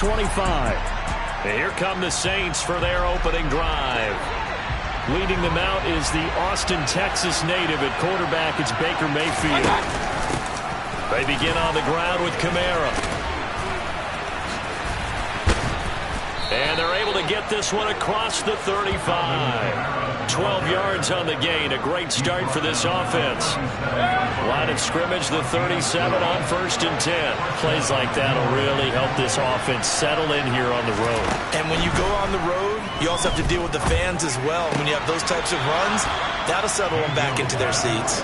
25. And here come the Saints for their opening drive. Leading them out is the Austin, Texas native. At quarterback, it's Baker Mayfield. They begin on the ground with Kamara. And they're able to get this one across the 35. 12 yards on the gain. A great start for this offense. Line of scrimmage, the 37 on 1st and 10. Plays like that will really help this offense settle in here on the road. And when you go on the road, you also have to deal with the fans as well. When you have those types of runs, that'll settle them back into their seats.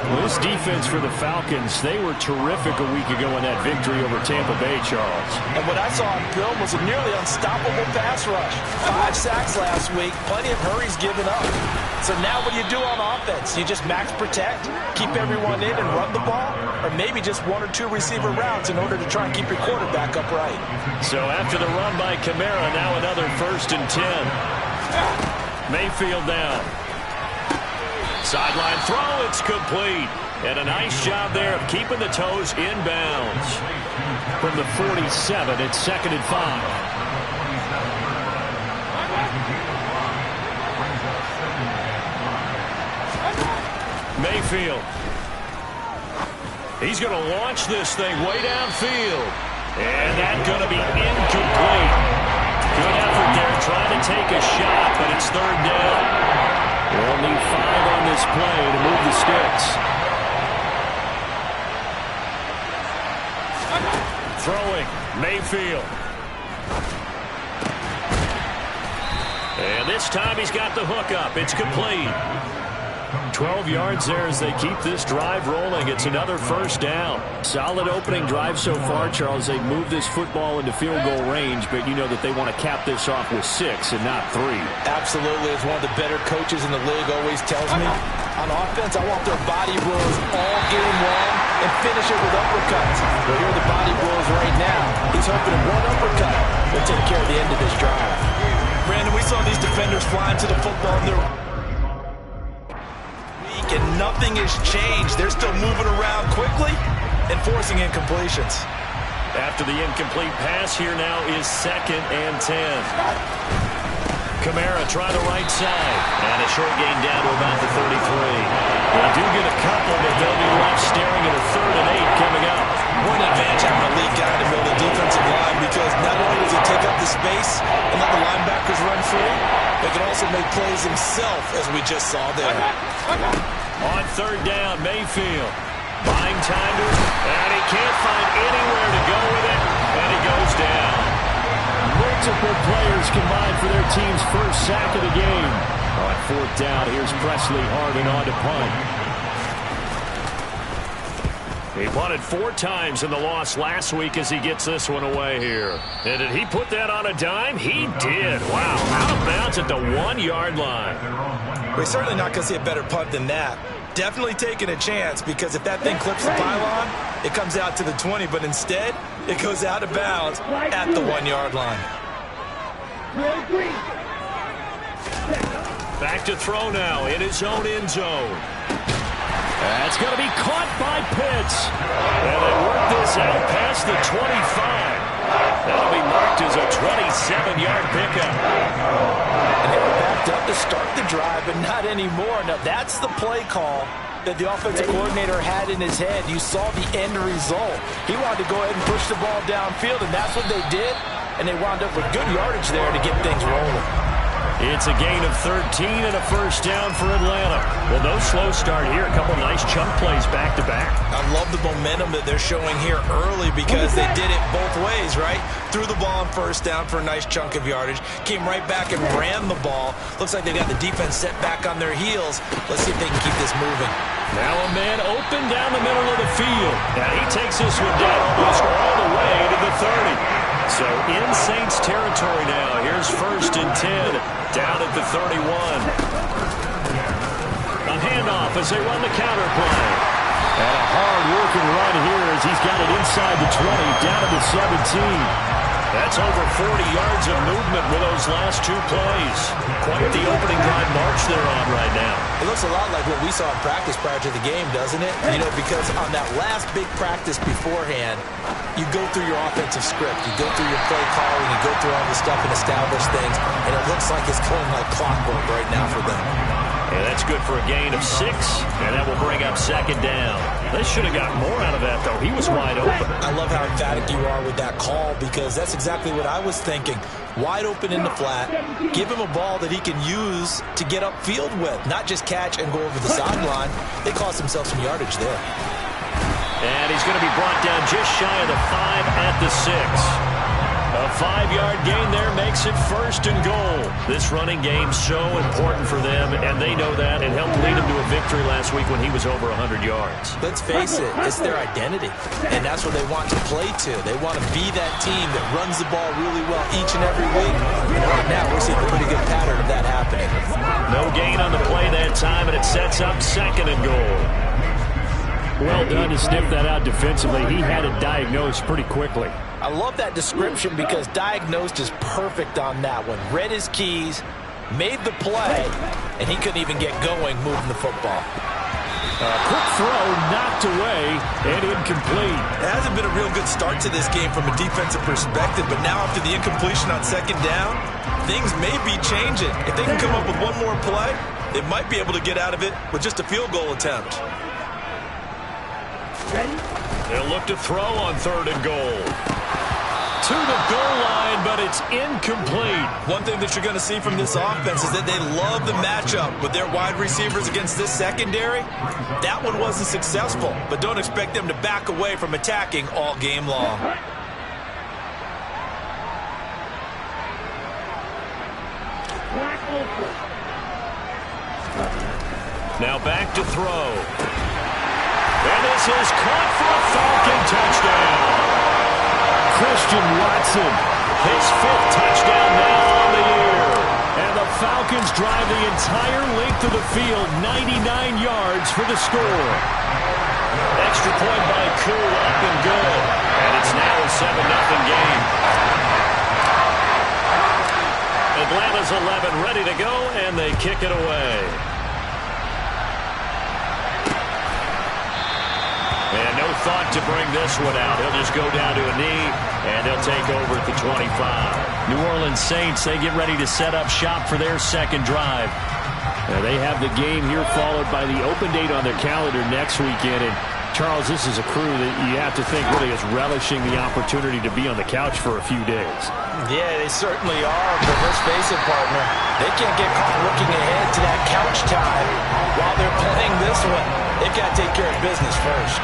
Well, this defense for the Falcons, they were terrific a week ago in that victory over Tampa Bay, Charles. And what I saw on film was a nearly unstoppable pass rush. 5 sacks last week, plenty of hurries given up. So now what do you do on offense? You just max protect, keep everyone in and run the ball, or maybe just 1 or 2 receiver routes in order to try and keep your quarterback upright. So after the run by Kamara, now another 1st and 10. Mayfield down. Sideline throw, it's complete. And a nice job there of keeping the toes inbounds. From the 47, it's 2nd and 5. Mayfield. He's going to launch this thing way downfield. And that's going to be incomplete. Good effort there trying to take a shot, but it's 3rd down. They'll need 5 on this play to move the sticks. Throwing, Mayfield. And this time he's got the hook up. It's complete. 12 yards there as they keep this drive rolling. It's another 1st down. Solid opening drive so far, Charles. They've moved this football into field goal range, but you know that they want to cap this off with 6 and not 3. Absolutely. As one of the better coaches in the league always tells me, on offense, I want their body blows all game long and finish it with uppercuts. Well, here are the body blows right now. He's hoping that 1 uppercut will take care of the end of this drive. Brandon, we saw these defenders flying to the football in their and nothing has changed. They're still moving around quickly and forcing incompletions. After the incomplete pass, here now is 2nd and 10. Kamara try the right side. And a short gain down to about the 33. They do get a couple, but they'll be left staring at a 3rd and 8 coming up. What an advantage having a lead guy to build a defensive line, because not only does he take up the space and let the linebackers run free, but can also make plays himself, as we just saw there. On 3rd down, Mayfield. Buying time to it, and he can't find anywhere to go with it, and he goes down. Multiple players combined for their team's 1st sack of the game. On 4th down, here's Presley Harvin on to punt. He punted 4 times in the loss last week as he gets this one away here. And did he put that on a dime? He did. Wow. Out of bounds at the 1-yard line. We're certainly not going to see a better punt than that. Definitely taking a chance, because if that thing clips the pylon, it comes out to the 20. But instead, it goes out of bounds at the 1-yard line. Back to throw now in his own end zone. That's going to be caught by Pitts. And they work this out past the 25. That'll be marked as a 27-yard pickup. And they were backed up to start the drive, but not anymore. Now, that's the play call that the offensive coordinator had in his head. You saw the end result. He wanted to go ahead and push the ball downfield, and that's what they did. And they wound up with good yardage there to get things rolling. It's a gain of 13 and a 1st down for Atlanta. Well, no slow start here. A couple nice chunk plays back-to-back. I love the momentum that they're showing here early, because they did it both ways, right? Threw the ball on 1st down for a nice chunk of yardage. Came right back and ran the ball. Looks like they got the defense set back on their heels. Let's see if they can keep this moving. Now a man open down the middle of the field. Now he takes this one down almost all the way to the 30. So in Saints territory now. Here's 1st and 10 down at the 31. A handoff as they run the counter play. And a hard-working run here as he's got it inside the 20, down to the 17. That's over 40 yards of movement with those last two plays. Quite the opening drive march they're on right now. It looks a lot like what we saw in practice prior to the game, doesn't it? You know, because on that last big practice beforehand, you go through your offensive script. You go through your play calling. You go through all the stuff and establish things. And it looks like it's going like clockwork right now for them. And that's good for a gain of 6, and that will bring up second down. They should have got more out of that, though. He was wide open. I love how emphatic you are with that call because that's exactly what I was thinking. Wide open in the flat. Give him a ball that he can use to get upfield with, not just catch and go over the sideline. They cost themselves some yardage there. And he's going to be brought down just shy of the 5 at the 6. A 5-yard gain there makes it first and goal. This running game so important for them, and they know that. It helped lead them to a victory last week when he was over 100 yards. Let's face it, it's their identity, and that's what they want to play to. They want to be that team that runs the ball really well each and every week. And right now, we're seeing a pretty good pattern of that happening. No gain on the play that time, and it sets up second and goal. Well done to sniff that out defensively. He had it diagnosed pretty quickly. I love that description because diagnosed is perfect on that one. Read his keys, made the play, and he couldn't even get going moving the football. Quick throw knocked away and incomplete. It hasn't been a real good start to this game from a defensive perspective, but now after the incompletion on second down, things may be changing. If they can come up with one more play, they might be able to get out of it with just a field goal attempt. They'll look to throw on third and goal. To the goal line, but it's incomplete. One thing that you're going to see from this offense is that they love the matchup with their wide receivers against this secondary. That one wasn't successful, but don't expect them to back away from attacking all game long. Now back to throw. And this is caught for a Falcon touchdown. Christian Watson, his 5th touchdown now on the year. And the Falcons drive the entire length of the field, 99 yards for the score. Extra point by Koo, up and good. And it's now a 7-0 game. Atlanta's 11 ready to go, and they kick it away. And no thought to bring this one out. He'll just go down to a knee, and they'll take over at the 25. New Orleans Saints, they get ready to set up shop for their second drive. They have the game here followed by the open date on their calendar next weekend. And Charles, this is a crew that you have to think really is relishing the opportunity to be on the couch for a few days. Yeah, they certainly are, but let's face it, partner. They can't get caught looking ahead to that couch time while they're playing this one. They've got to take care of business first.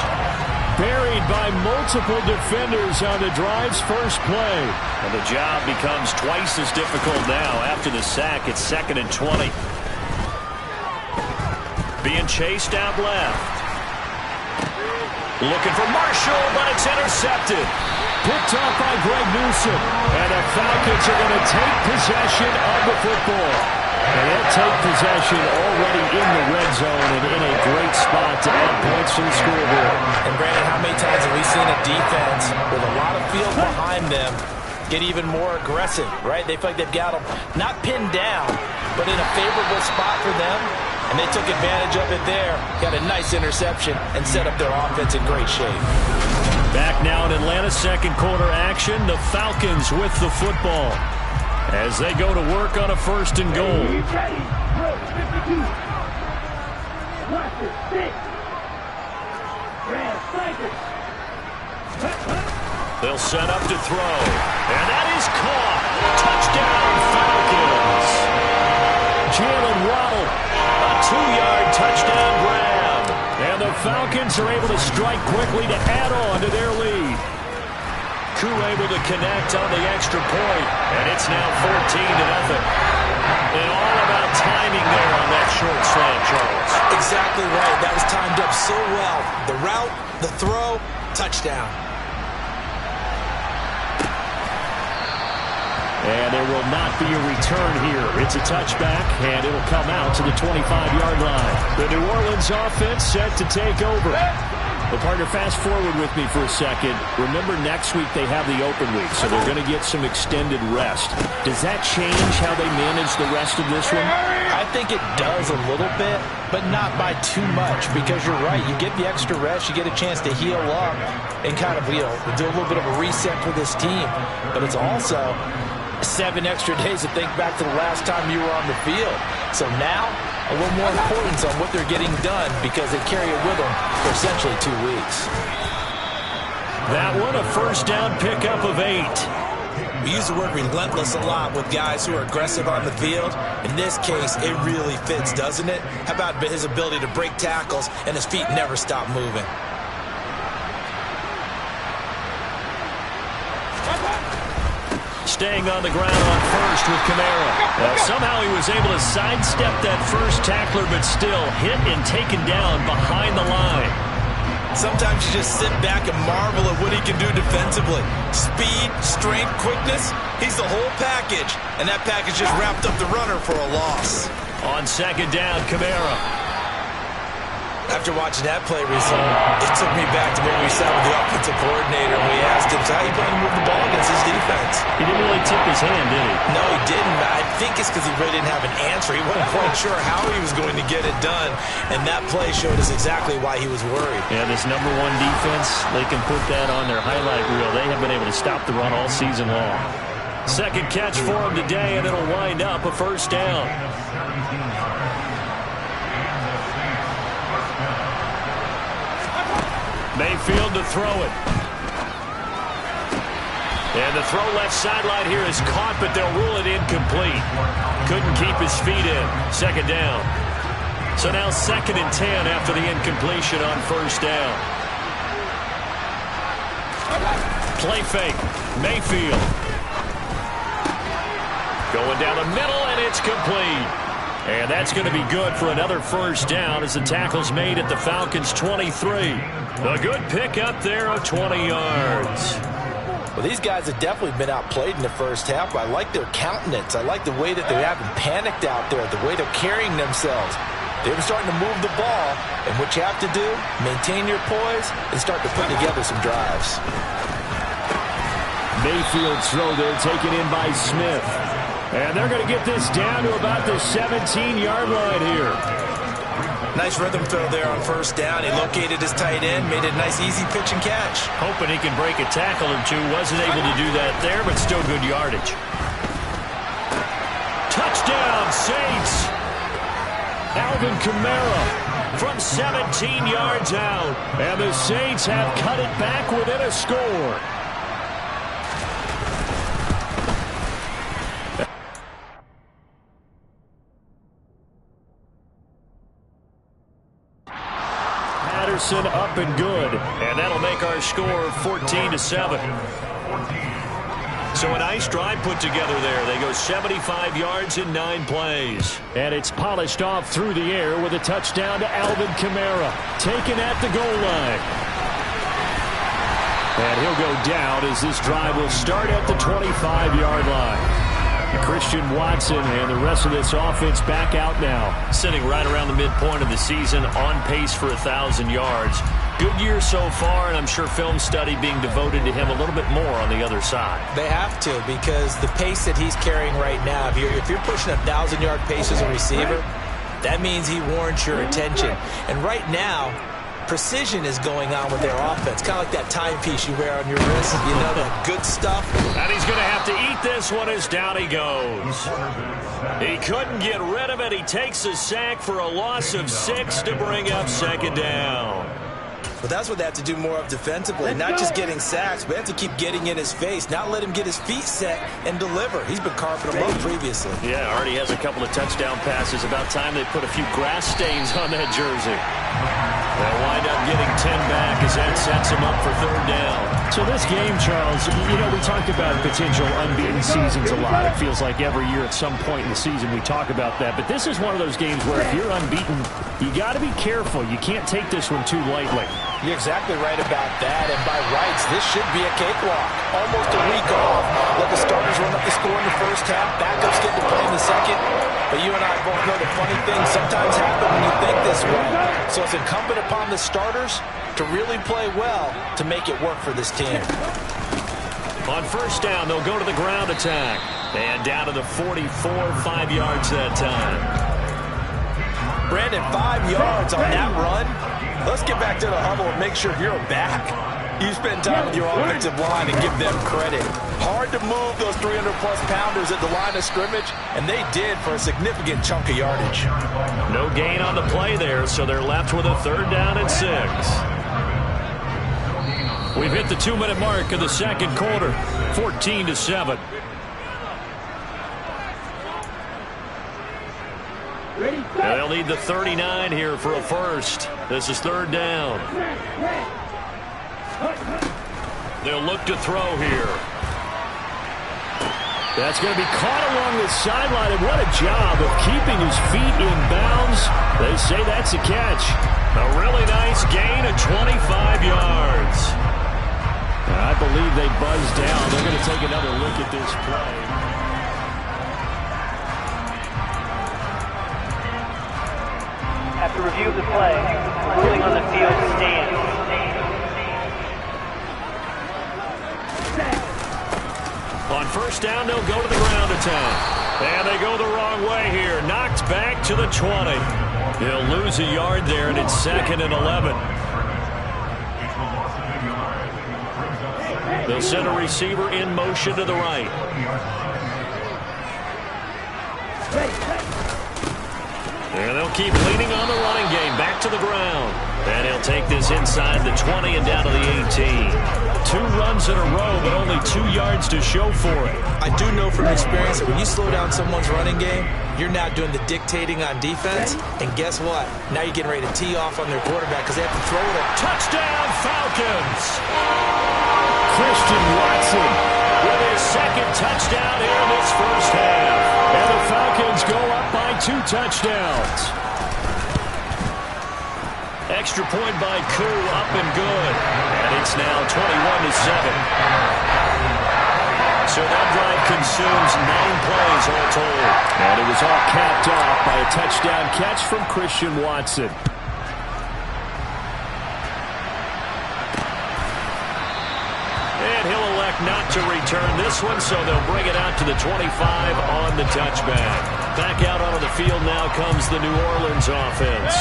Buried by multiple defenders on the drive's first play. And the job becomes twice as difficult now. After the sack, it's 2nd and 20. Being chased out left. Looking for Marshall, but it's intercepted. Picked off by Greg Newsom. And the Falcons are going to take possession of the football. And they'll take possession already in the red zone and in a great spot to add points to the scoreboard. And Brandon, how many times have we seen a defense with a lot of field behind them get even more aggressive, right? They feel like they've got them not pinned down, but in a favorable spot for them. And they took advantage of it there. Got a nice interception and set up their offense in great shape. Back now in Atlanta's second quarter action, the Falcons with the football as they go to work on a 1st and goal. They'll set up to throw. And that is caught. Touchdown, Falcons. Jalen Waddle, a 2-yard touchdown grab. And the Falcons are able to strike quickly to add on to their lead. Koo able to connect on the extra point, and it's now 14-0. And all about timing there on that short slant, Charles. Exactly right. That was timed up so well. The route, the throw, touchdown. And there will not be a return here. It's a touchback, and it'll come out to the 25-yard line. The New Orleans offense set to take over. Well, partner, fast forward with me for a second. Remember, next week they have the open week, so they're going to get some extended rest. Does that change how they manage the rest of this one? I think it does a little bit, but not by too much, because you're right. You get the extra rest, you get a chance to heal up and kind of, do a little bit of a reset for this team. But it's also 7 extra days to think back to the last time you were on the field. So now, a little more importance on what they're getting done because they carry it with them for essentially 2 weeks. That one, a first down pickup of 8. We use the word relentless a lot with guys who are aggressive on the field. In this case, it really fits, doesn't it? How about his ability to break tackles and his feet never stop moving? Staying on the ground on first with Kamara. Somehow he was able to sidestep that first tackler, but still hit and taken down behind the line. Sometimes you just sit back and marvel at what he can do defensively. Speed, strength, quickness, he's the whole package. And that package just wrapped up the runner for a loss. On second down, Kamara. After watching that play result, it took me back to when we sat with the offensive coordinator and we asked him, so how are you planning to move the ball against his defense? He didn't really tip his hand, did he? No, he didn't. I think it's because he really didn't have an answer. He wasn't quite sure how he was going to get it done, and that play showed us exactly why he was worried. Yeah, this number 1 defense, they can put that on their highlight reel. They have been able to stop the run all season long. Second catch for him today, and it'll wind up a first down. Mayfield to throw it. And the throw left sideline here is caught, but they'll rule it incomplete. Couldn't keep his feet in. Second down. So now 2nd and 10 after the incompletion on first down. Play fake. Mayfield. Going down the middle, and it's complete. And that's going to be good for another first down as the tackle's made at the Falcons' 23. A good pickup there of 20 yards. Well, these guys have definitely been outplayed in the first half, but I like their countenance. I like the way that they haven't panicked out there, the way they're carrying themselves. They've been starting to move the ball, and what you have to do, maintain your poise and start to put together some drives. Mayfield's throw there taken in by Smith. And they're going to get this down to about the 17-yard line here. Nice rhythm throw there on first down. He located his tight end, made it a nice easy pitch and catch. Hoping he can break a tackle or two. Wasn't able to do that there, but still good yardage. Touchdown, Saints. Alvin Kamara from 17 yards out. And the Saints have cut it back within a score. Up and good, and that'll make our score 14-7. So a nice drive put together there. They go 75 yards in 9 plays. And it's polished off through the air with a touchdown to Alvin Kamara, taken at the goal line. And he'll go down as this drive will start at the 25-yard line. Christian Watson and the rest of this offense back out now. Sitting right around the midpoint of the season, on pace for 1,000 yards. Good year so far, and I'm sure film study being devoted to him a little bit more on the other side. They have to, because the pace that he's carrying right now, if you're pushing 1,000-yard pace as a receiver, that means he warrants your attention. And right now, precision is going on with their offense. Kind of like that timepiece you wear on your wrist. You know, that good stuff. And he's going to have to eat this one as down he goes. He couldn't get rid of it. He takes a sack for a loss of 6 to bring up second down. But that's what they have to do more of defensively. Not just getting sacks, but they have to keep getting in his face. Not let him get his feet set and deliver. He's been carving them up previously. Yeah, already has a couple of touchdown passes. About time they put a few grass stains on that jersey. They'll wind up getting 10 back as that sets him up for third down. So this game, Charles, you know, we talked about potential unbeaten seasons a lot. It feels like every year at some point in the season we talk about that. But this is one of those games where if you're unbeaten, you got to be careful. You can't take this one too lightly. You're exactly right about that, and by rights, this should be a cakewalk. Almost a week off. Let the starters run up the score in the first half, backups get to play in the second. But you and I both know the funny things sometimes happen when you think this way. So it's incumbent upon the starters to really play well to make it work for this team. On first down, they'll go to the ground attack. And down to the 44, 5 yards that time. Brandon, 5 yards on that run. Let's get back to the huddle and make sure you're back. You spend time with your offensive line and give them credit. Hard to move those 300-plus pounders at the line of scrimmage, and they did for a significant chunk of yardage. No gain on the play there, so they're left with a 3rd down and 6. We've hit the 2-minute mark of the second quarter, 14-7. They'll need the 39 here for a first. This is 3rd down. They'll look to throw here. That's going to be caught along the sideline, and what a job of keeping his feet in bounds. They say that's a catch. A really nice gain of 25 yards. I believe they buzzed down. They're going to take another look at this play. After review of the play, ruling on the field stands. On first down, they'll go to the ground attack. And they go the wrong way here. Knocked back to the 20. He'll lose a yard there, and it's 2nd and 11. They'll send a receiver in motion to the right. And they'll keep leaning on the running game. Back to the ground. And he'll take this inside the 20 and down to the 18. 2 runs in a row, but only 2 yards to show for it. I do know from experience that when you slow down someone's running game, you're now doing the dictating on defense. And guess what? Now you're getting ready to tee off on their quarterback because they have to throw it. Touchdown, Falcons! Christian Watson with his 2nd touchdown here in this first half. And the Falcons go up by 2 touchdowns. Extra point by Koo, up and good. And it's now 21-7. So that drive consumes 9 plays all told. And it was all capped off by a touchdown catch from Christian Watson. And he'll elect not to return this one, so they'll bring it out to the 25 on the touchback. Back out onto the field now comes the New Orleans offense.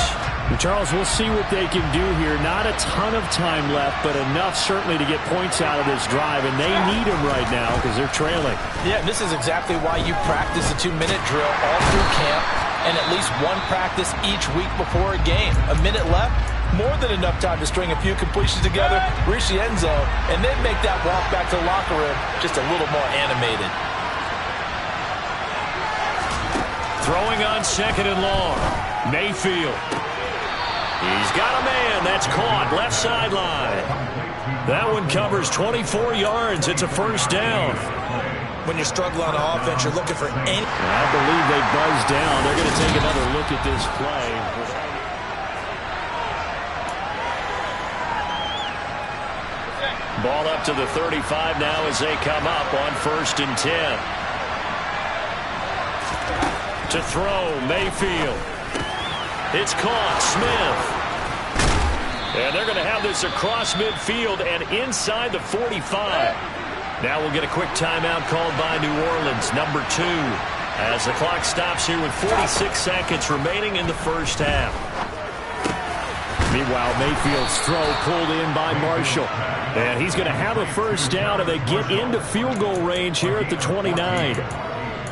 Charles, we'll see what they can do here. Not a ton of time left, but enough certainly to get points out of this drive, and they need them right now because they're trailing. Yeah, this is exactly why you practice a 2-minute drill all through camp and at least 1 practice each week before a game. A minute left, more than enough time to string a few completions together, reach the end zone, and then make that walk back to the locker room just a little more animated. Throwing on 2nd and long. Mayfield. He's got a man. That's caught. Left sideline. That one covers 24 yards. It's a first down. When you struggle on offense, you're looking for any... I believe they buzzed down. They're going to take another look at this play. Ball up to the 35 now as they come up on 1st and 10. To throw, Mayfield. It's caught, Smith. And they're going to have this across midfield and inside the 45. Now we'll get a quick timeout called by New Orleans, number 2, as the clock stops here with 46 seconds remaining in the first half. Meanwhile, Mayfield's throw pulled in by Marshall. And he's going to have a first down, and they get into field goal range here at the 29.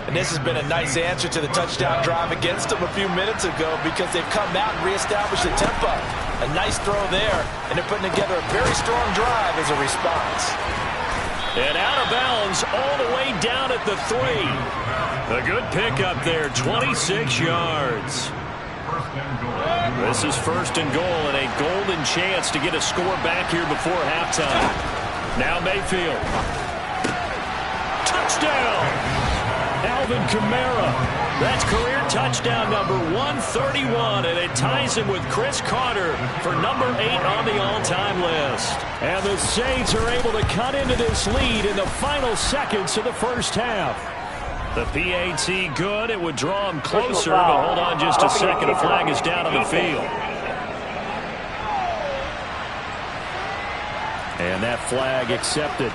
And this has been a nice answer to the touchdown drive against them a few minutes ago because they've come out and reestablished the tempo. A nice throw there, and they're putting together a very strong drive as a response. And out of bounds all the way down at the 3. A good pickup there, 26 yards. This is 1st and goal and a golden chance to get a score back here before halftime. Now Mayfield. Touchdown! Alvin Kamara. That's career touchdown number 131, and it ties him with Chris Carter for number 8 on the all-time list. And the Saints are able to cut into this lead in the final seconds of the first half. The PAT good. It would draw him closer, but hold on just a second. A flag is down on the field. And that flag accepted.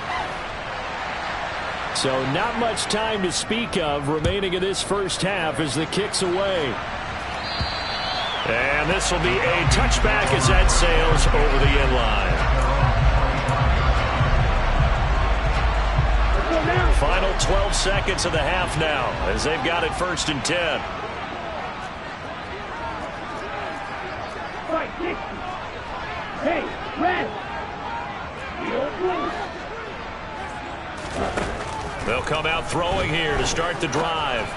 So not much time to speak of remaining in this first half as the kick's away. And this will be a touchback as that sails over the end line. Final 12 seconds of the half now as they've got it 1st and 10. Hey, red. They'll come out throwing here to start the drive.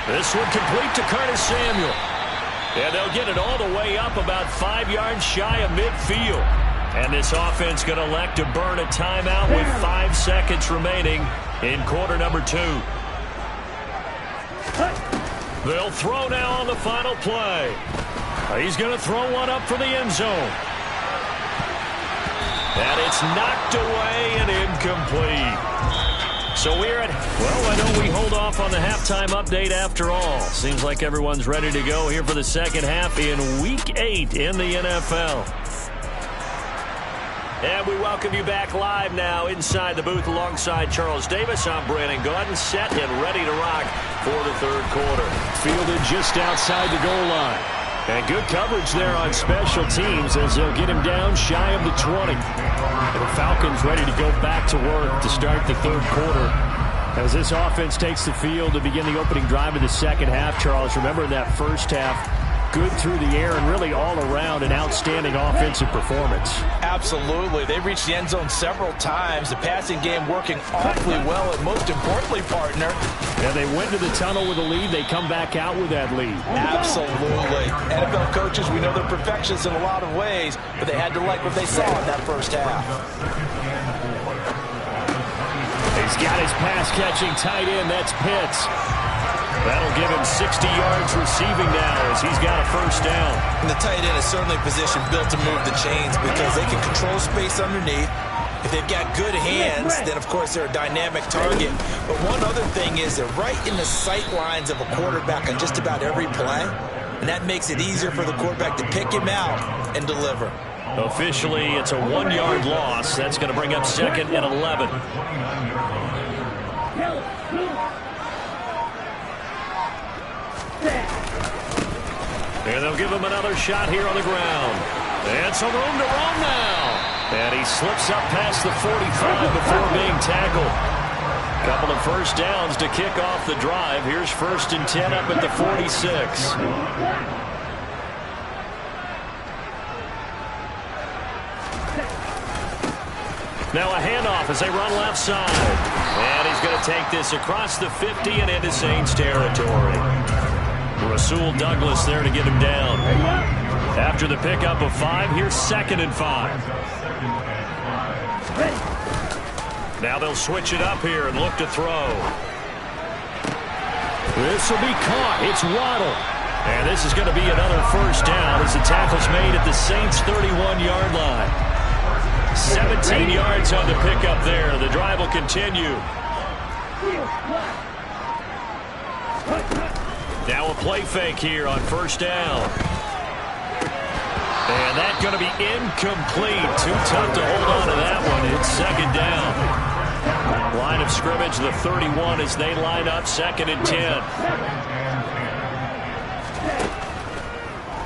This one complete to Curtis Samuel. And they'll get it all the way up about 5 yards shy of midfield. And this offense going to elect to burn a timeout with 5 seconds remaining in quarter number 2. They'll throw now on the final play. He's going to throw one up for the end zone. And it's knocked away and incomplete. So we're at, well, why don't we hold off on the halftime update after all? Seems like everyone's ready to go here for the second half in Week 8 in the NFL. And we welcome you back live now inside the booth alongside Charles Davis. I'm Brandon Gordon, set and ready to rock for the third quarter. Fielded just outside the goal line. And good coverage there on special teams as they'll get him down shy of the 20. And the Falcons ready to go back to work to start the third quarter. As this offense takes the field to begin the opening drive of the second half, Charles, remember in that first half, good through the air and really all around an outstanding offensive performance. Absolutely. They reached the end zone several times. The passing game working awfully well, and most importantly, partner. And they went to the tunnel with a lead. They come back out with that lead. Absolutely. NFL coaches, we know they're perfectionists in a lot of ways, but they had to like what they saw in that first half. He's got his pass-catching tight end. That's Pitts. That'll give him 60 yards receiving now as he's got a first down. And the tight end is certainly a position built to move the chains because they can control space underneath. If they've got good hands, then, of course, they're a dynamic target. But one other thing is they're right in the sight lines of a quarterback on just about every play, and that makes it easier for the quarterback to pick him out and deliver. Officially, it's a 1-yard loss. That's going to bring up 2nd and 11. And they'll give him another shot here on the ground. And some room to roam now. And he slips up past the 45 before being tackled. Couple of first downs to kick off the drive. Here's 1st and 10 up at the 46. Now a handoff as they run left side. And he's going to take this across the 50 and into Saints territory. Rasul Douglas there to get him down. After the pickup of 5, here's 2nd and 5. Now they'll switch it up here and look to throw. This will be caught. It's Waddle. And this is going to be another first down as the tackle's made at the Saints' 31-yard line. 17 yards on the pickup there. The drive will continue. Now a play fake here on first down. And that's going to be incomplete. Too tough to hold on to that one. It's 2nd down. Line of scrimmage, the 31 as they line up 2nd and 10.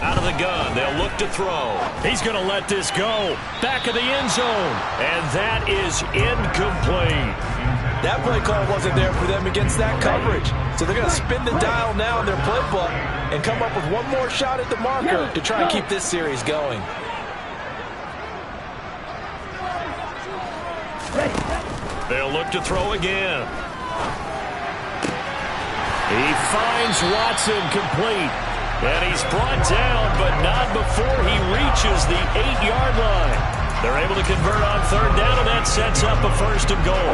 Out of the gun, they'll look to throw. He's going to let this go. Back of the end zone. And that is incomplete. That play call wasn't there for them against that coverage. So they're going to spin the dial now in their playbook and come up with one more shot at the marker to try and keep this series going. They'll look to throw again. He finds Watson complete. And he's brought down, but not before he reaches the 8-yard line. They're able to convert on 3rd down, and that sets up a 1st and goal.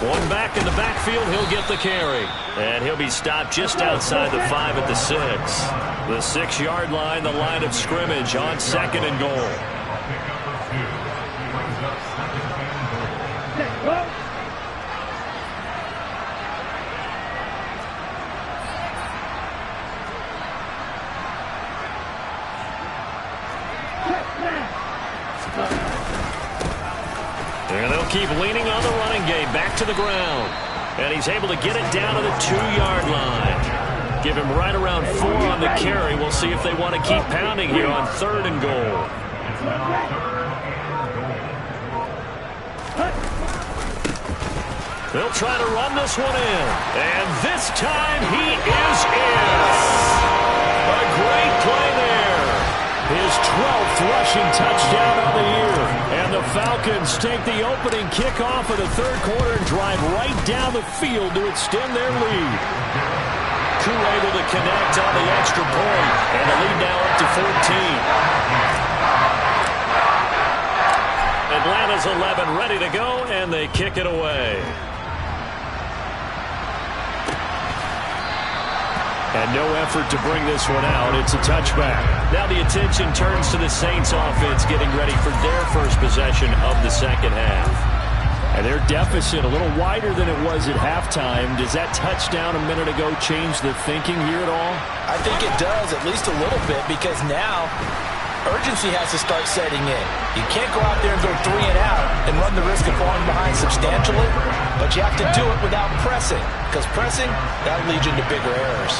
One back in the backfield, he'll get the carry. And he'll be stopped just outside the 5 at the 6. The 6-yard line, the line of scrimmage on 2nd and goal. And they'll keep leaning on the running game. Back to the ground. And he's able to get it down to the 2-yard line. Give him right around 4 on the carry. We'll see if they want to keep pounding here on 3rd and goal. They'll try to run this one in. And this time he is in. A great play there. His 12th rushing touchdown on the year. And the Falcons take the opening kickoff of the 3rd quarter and drive right down the field to extend their lead. Koo able to connect on the extra point. And the lead now up to 14. Atlanta's 11 ready to go, and they kick it away. And no effort to bring this one out. It's a touchback. Now the attention turns to the Saints offense getting ready for their first possession of the second half. And their deficit a little wider than it was at halftime. Does that touchdown a minute ago change the thinking here at all? I think it does, at least a little bit, because now urgency has to start setting in. You can't go out there and go 3 and out and run the risk of falling behind substantially, but you have to do it without pressing, because pressing, that'll lead you into bigger errors.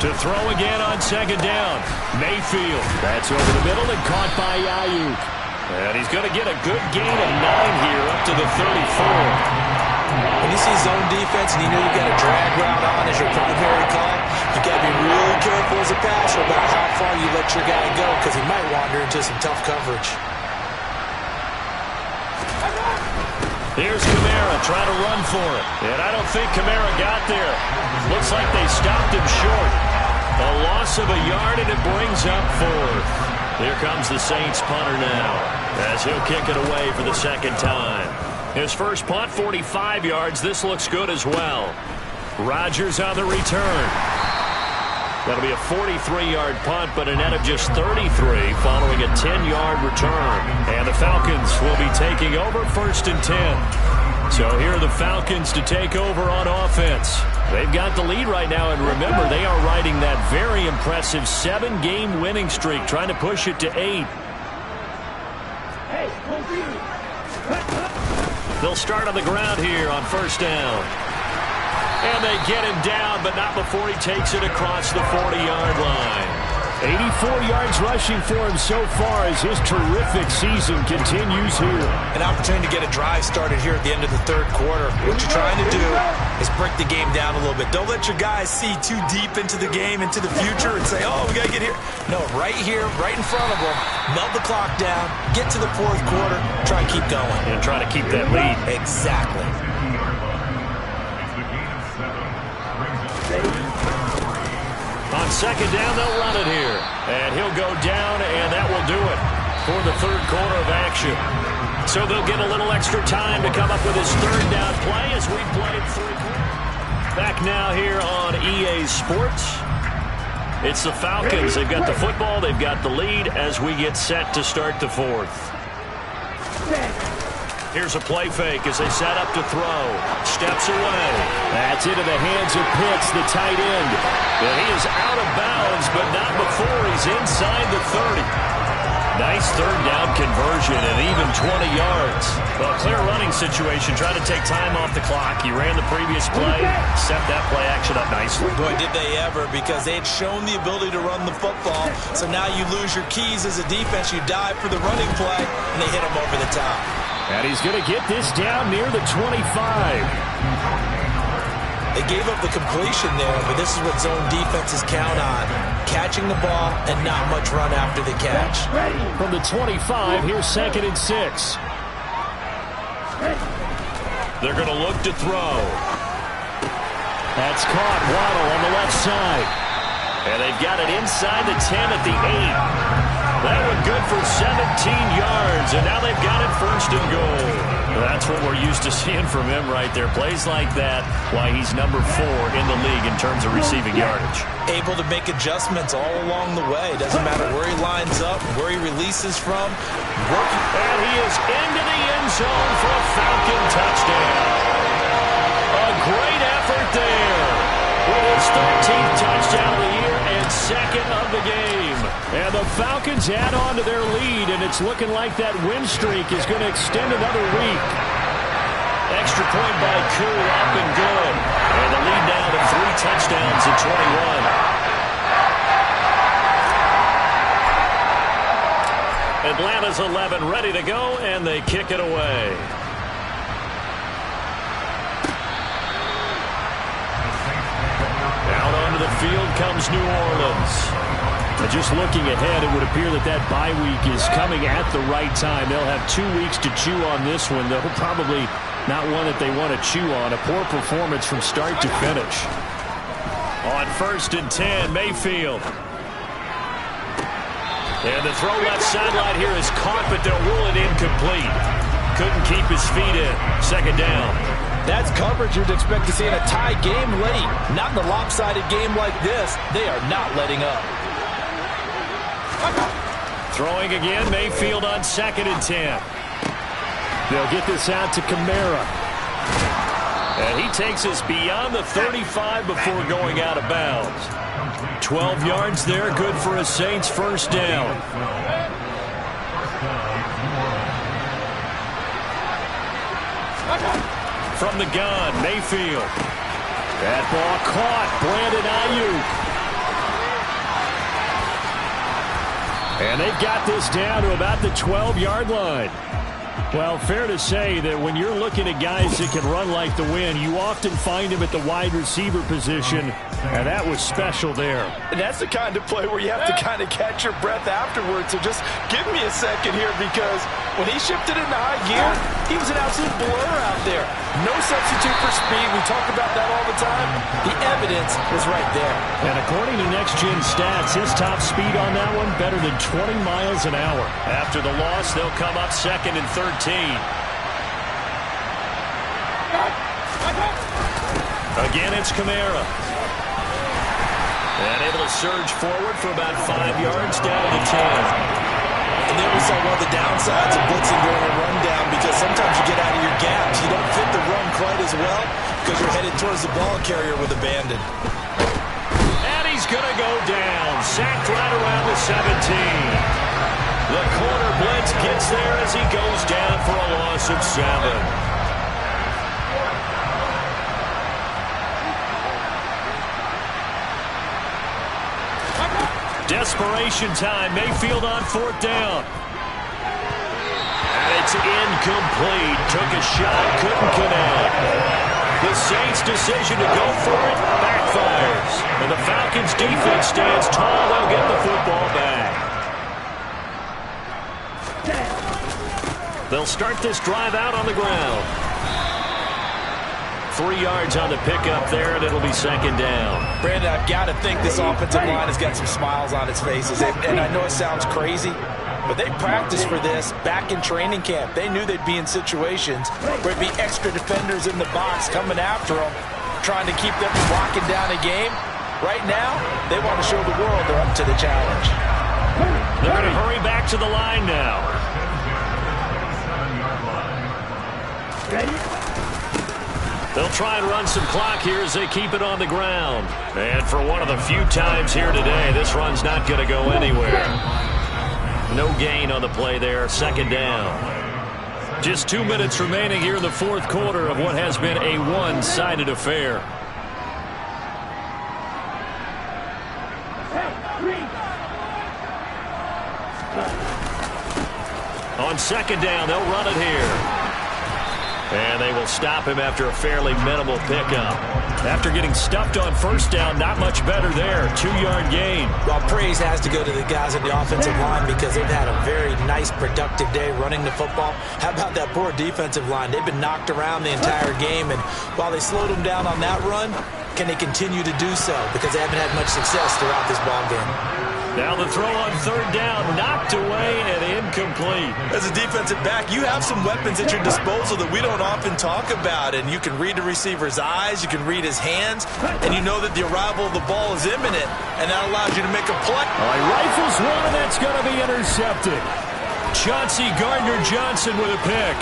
To throw again on 2nd down. Mayfield. That's over the middle and caught by Ayuk. And he's going to get a good gain of 9 here up to the 34. When you see zone defense and you know you've got a drag route on as your primary call, you've got to be really careful as a passer about how far you let your guy go, because he might wander into some tough coverage. Here's Kamara trying to run for it. And I don't think Kamara got there. Looks like they stopped him short. A loss of a yard, and it brings up 4th. Here comes the Saints punter now, as he'll kick it away for the 2nd time. His first punt, 45 yards. This looks good as well. Rodgers on the return. That'll be a 43-yard punt, but a net of just 33 following a 10-yard return. And the Falcons will be taking over 1st and 10. So here are the Falcons to take over on offense. They've got the lead right now, and remember, they are riding that very impressive 7-game winning streak, trying to push it to 8. They'll start on the ground here on 1st down. And they get him down, but not before he takes it across the 40-yard line. 84 yards rushing for him so far as his terrific season continues here. An opportunity to get a drive started here at the end of the 3rd quarter. What you're trying to do is break the game down a little bit. Don't let your guys see too deep into the game, into the future, and say, oh, we got to get here. No, right here, right in front of them, melt the clock down, get to the 4th quarter, try and keep going. And try to keep that lead. Exactly. On 2nd down, they'll run it here. And he'll go down, and that will do it for the 3rd quarter of action. So they'll get a little extra time to come up with his 3rd down play as we played 3 quarters. Back now here on EA Sports. It's the Falcons. They've got the football. They've got the lead as we get set to start the 4th. Here's a play fake as they set up to throw. Steps away. That's into the hands of Pitts, the tight end. And he is out of bounds, but not before he's inside the 30. Nice 3rd down conversion and even 20 yards. Well, clear running situation. Trying to take time off the clock. He ran the previous play, set that play action up nicely. Boy, did they ever, because they had shown the ability to run the football. So now you lose your keys as a defense. You dive for the running play, and they hit him over the top. And he's going to get this down near the 25. They gave up the completion there, but this is what zone defenses count on. Catching the ball and not much run after the catch. From the 25, here's 2nd and 6. They're going to look to throw. That's caught. Waddle on the left side. And they've got it inside the 10 at the 8. That one good for 17 yards, and now they've got it 1st and goal. That's that's what we're used to seeing from him right there. Plays like that, why he's number 4 in the league in terms of receiving yardage. Able to make adjustments all along the way. Doesn't matter where he lines up, where he releases from. And he is into the end zone for a Falcon touchdown. A great effort there with his 13th touchdown of the year and 2nd of the game. And the Falcons add on to their lead, and it's looking like that win streak is going to extend another week. Extra point by Koo, up and good. And the lead now to 3 touchdowns at 21. Atlanta's 11 ready to go, and they kick it away. Out onto the field comes New Orleans. And just looking ahead, it would appear that that bye week is coming at the right time. They'll have 2 weeks to chew on this one, though probably not one that they want to chew on. A poor performance from start to finish. On 1st and 10, Mayfield. And the throw left sideline here is caught, but they'll rule it incomplete. Couldn't keep his feet in. 2nd down. That's coverage you'd expect to see in a tie game late. Not in a lopsided game like this. They are not letting up. Throwing again, Mayfield on 2nd and 10. They'll get this out to Kamara. And he takes us beyond the 35 before going out of bounds. 12 yards there, good for a Saints 1st down. From the gun, Mayfield. That ball caught, Brandon Ayuk. And they've got this down to about the 12-yard line. Well, fair to say that when you're looking at guys that can run like the wind, you often find him at the wide receiver position, and that was special there. And that's the kind of play where you have to kind of catch your breath afterwards. So just give me a second here, because when he shifted into high gear, he was an absolute blur out there. No substitute for speed. We talk about that all the time. The evidence is right there. And according to Next Gen Stats, his top speed on that one, better than 20 miles an hour. After the loss, they'll come up 2nd and 13. Again, it's Kamara. And able to surge forward for about 5 yards down to 10. And then we saw one of the downsides of blitzing during a rundown, because sometimes you get out of your gaps. You don't fit the run quite as well because you're headed towards the ball carrier with abandon. And he's going to go down. Sacked right around the 17. The corner blitz gets there as he goes down for a loss of 7. Desperation time. Mayfield on 4th down. And it's incomplete. Took a shot, couldn't connect. The Saints' decision to go for it backfires. And the Falcons' defense stands tall. They'll get the football back. They'll start this drive out on the ground. 3 yards on the pickup there, and it'll be 2nd down. Brandon, I've got to think this offensive line has got some smiles on its faces. And I know it sounds crazy, but they practiced for this back in training camp. They knew they'd be in situations where it'd be extra defenders in the box coming after them, trying to keep them from locking down a game. Right now, they want to show the world they're up to the challenge. They're going to hurry back to the line now. They'll try and run some clock here as they keep it on the ground. And for one of the few times here today, this run's not going to go anywhere. No gain on the play there, 2nd down. Just 2 minutes remaining here in the 4th quarter of what has been a one-sided affair. On 2nd down, they'll run it here. And they will stop him after a fairly minimal pickup. After getting stuffed on 1st down, not much better there. 2-yard gain. Well, praise has to go to the guys in the offensive line, because they've had a very nice, productive day running the football. How about that poor defensive line? They've been knocked around the entire game, and while they slowed them down on that run, can they continue to do so? Because they haven't had much success throughout this ball game. Now the throw on 3rd down, knocked away and incomplete. incomplete. As a defensive back, you have some weapons at your disposal that we don't often talk about. And you can read the receiver's eyes, you can read his hands, and you know that the arrival of the ball is imminent, and that allows you to make a play. He rifles one, and that's going to be intercepted. Chauncey Gardner-Johnson with a pick.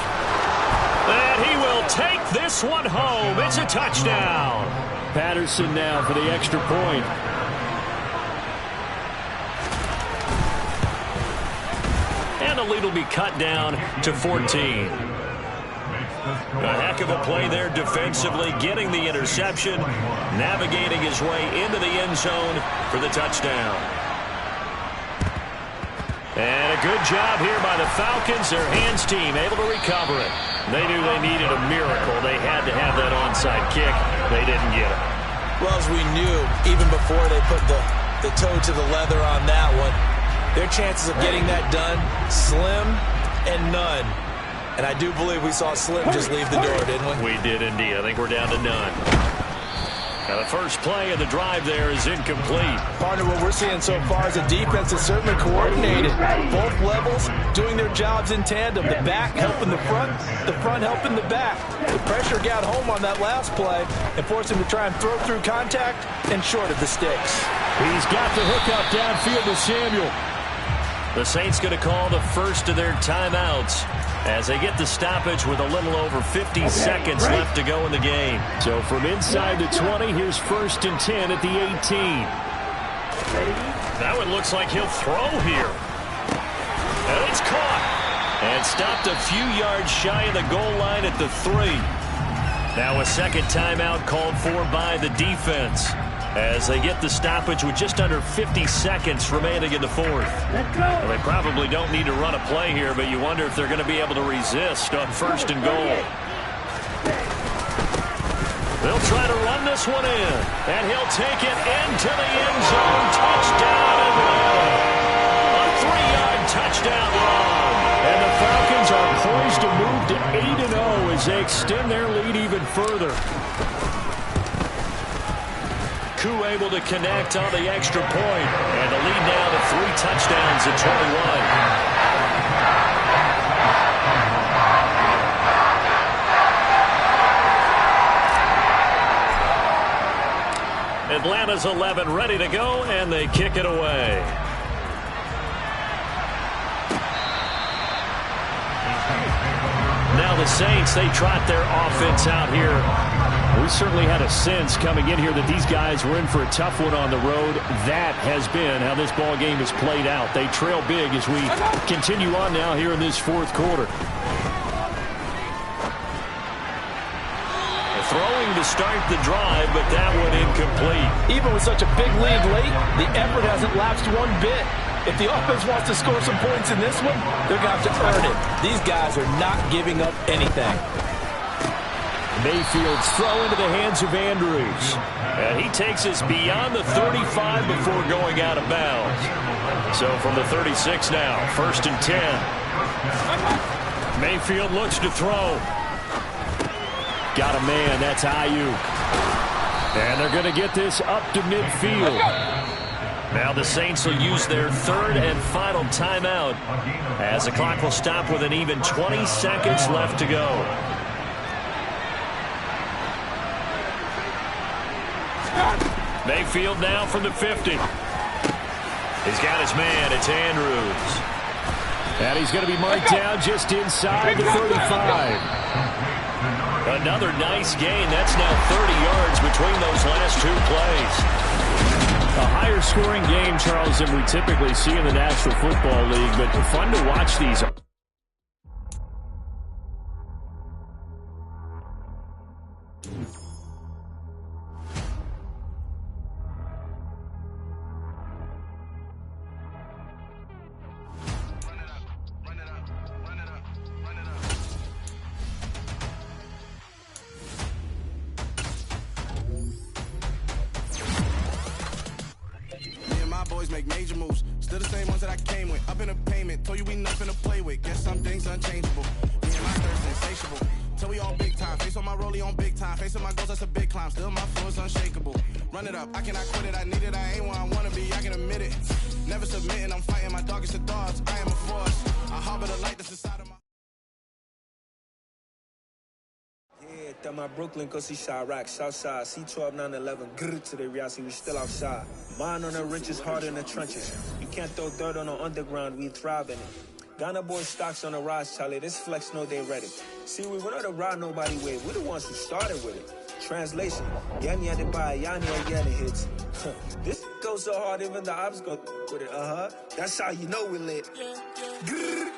And he will take this one home. It's a touchdown. Patterson now for the extra point. And the lead will be cut down to 14. A heck of a play there defensively, getting the interception, navigating his way into the end zone for the touchdown. And a good job here by the Falcons. Their hands team able to recover it. They knew they needed a miracle. They had to have that onside kick. They didn't get it. Well, as we knew, even before they put the toe to the leather on that one, their chances of getting that done, slim and none. And I do believe we saw Slim just leave the door, didn't we? We did indeed. I think we're down to none. Now the first play of the drive there is incomplete. Partner, what we're seeing so far is a defense that's certainly coordinated. Both levels doing their jobs in tandem. The back helping the front helping the back. The pressure got home on that last play and forced him to try and throw through contact and short of the sticks. He's got the hook up downfield to Samuel. The Saints going to call the first of their timeouts as they get the stoppage with a little over 50 seconds left to go in the game. So from inside the 20, here's 1st and 10 at the 18. That one looks like he'll throw here. And it's caught. And stopped a few yards shy of the goal line at the 3. Now a second timeout called for by the defense as they get the stoppage with just under 50 seconds remaining in the 4th. Well, they probably don't need to run a play here, but you wonder if they're going to be able to resist on 1st and goal. They'll try to run this one in, and he'll take it into the end zone. Touchdown Atlanta. A 3-yard touchdown run. And the Falcons are poised to move to 8-0 as they extend their lead even further. Koo able to connect on the extra point, and the lead now to 3 touchdowns at 21. Atlanta's 11 ready to go, and they kick it away. Now the Saints, they trot their offense out here. We certainly had a sense coming in here that these guys were in for a tough one on the road. That has been how this ball game has played out. They trail big as we continue on now here in this 4th quarter. Throwing to start the drive, but that one incomplete. Even with such a big lead late, the effort hasn't lapsed one bit. If the offense wants to score some points in this one, they're going to have to earn it. These guys are not giving up anything. Mayfield's throw into the hands of Andrews. And he takes us beyond the 35 before going out of bounds. So from the 36 now, 1st and 10. Mayfield looks to throw. Got a man, that's Ayuk. And they're going to get this up to midfield. Now the Saints will use their 3rd and final timeout as the clock will stop with an even 20 seconds left to go. Mayfield now from the 50. He's got his man. It's Andrews. And he's going to be marked down just inside the 35. Another nice gain. That's now 30 yards between those last 2 plays. A higher scoring game, Charles, than we typically see in the National Football League, but fun to watch these. Make major moves, still the same ones that I came with. Up in a payment, told you we nothing to play with. Guess some things unchangeable. Me and my thirst insatiable. Till we all big time. Face on my rollie on big time. Facing my goals, that's a big climb. Still my flow is unshakable. Run it up, I cannot quit it. I need it, I ain't where I wanna be. I can admit it. Never submitting, I'm fighting my darkest of thoughts. I am a force. I harbor That my Brooklyn, go see Chirac, Southside, C12, 911, grrr to the reality, we still outside. Mine on the riches, hard in the trenches. You can't throw dirt on the underground, we thrive in it. Ghana boy stocks on the rise, Charlie, this flex know they ready. See, we were not the ride nobody with, we're the ones who started with it. Translation, Yanni had to buy, Yanni had getting hits. This goes so hard, even the ops go with it, That's how you know we lit. Grrr,